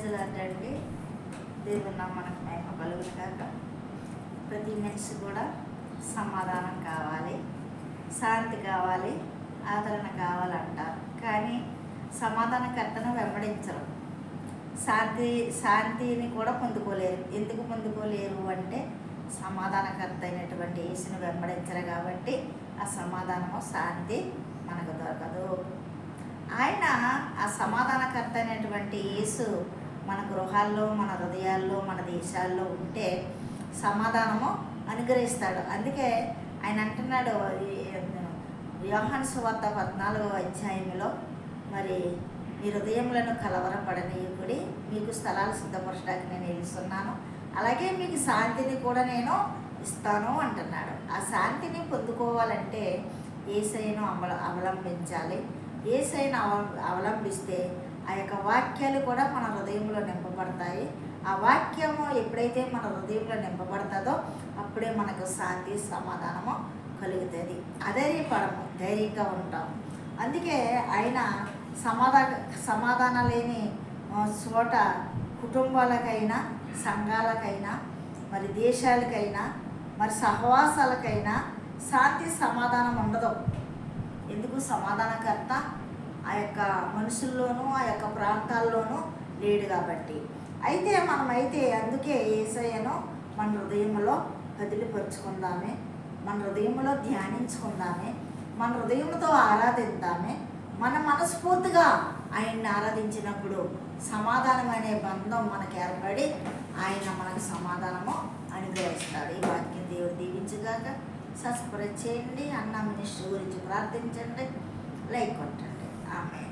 ప్రజలంటే దేవుని నామానికి మహిమ కలుగును గాక. ప్రతి మనిషి కూడా సమాధానం కావాలి, శాంతి కావాలి, ఆదరణ కావాలంటారు. కానీ సమాధానకర్తను వెంబడించరు, శాంతిని కూడా పొందుకోలేరు. ఎందుకు పొందుకోలేరు అంటే సమాధానకర్త అయినటువంటి యేసుని వెంబడించరు కాబట్టి ఆ సమాధానము, శాంతి మనకు దొరకదు. ఆయన ఆ సమాధానకర్త అయినటువంటి యేసు మన గృహాల్లో, మన హృదయాల్లో, మన దేశాల్లో ఉంటే సమాధానము అనుగ్రహిస్తాడు. అందుకే ఆయన అంటున్నాడు యోహాను సువార్త 14వ అధ్యాయంలో, మరి మీ హృదయములను కలవరపడనీయకుడి, మీకు స్థలాలు సిద్ధపరచడానికి నేను వెళ్తున్నాను, అలాగే మీకు శాంతిని కూడా నేను ఇస్తాను అంటున్నాడు. ఆ శాంతిని పొందుకోవాలంటే యేసయ్యను అవలంబించాలి. యేసయ్యను అవలంబిస్తే ఆ యొక్క వాక్యాలు కూడా మన హృదయంలో నింపబడతాయి. ఆ వాక్యము ఎప్పుడైతే మన హృదయంలో నింపబడుతుందో అప్పుడే మనకు శాంతి, సమాధానము కలుగుతుంది. అధైర్యపడము, ధైర్యంగా ఉంటాము. అందుకే ఆయన సమాధానం లేని చోట కుటుంబాలకైనా, సంఘాలకైనా, మరి దేశాలకైనా, మరి సహవాసాలకైనా శాంతి, సమాధానం ఉండదు. ఎందుకు? సమాధానకర్త ఆ యొక్క మనుషుల్లోనూ, ఆ యొక్క ప్రాంతాల్లోనూ లేడు కాబట్టి. అయితే మనమైతే అందుకే యేసయ్యను మన హృదయంలో వదిలిపరుచుకుందామే, మన హృదయంలో ధ్యానించుకుందామే, మన హృదయంతో ఆరాధిద్దామే. మన మనస్ఫూర్తిగా ఆయన్ని ఆరాధించినప్పుడు సమాధానం అనే బంధం మనకు ఏర్పడి ఆయన మనకు సమాధానము అనుగ్రహిస్తాడు. ఈ వాక్యం దేవుడు దీవించుగాక. సబ్స్క్రైబ్ చేయండి, అన్న మినిస్ట్రీ గురించి ప్రార్థించండి, లైక్ కొట్టండి. ఆమె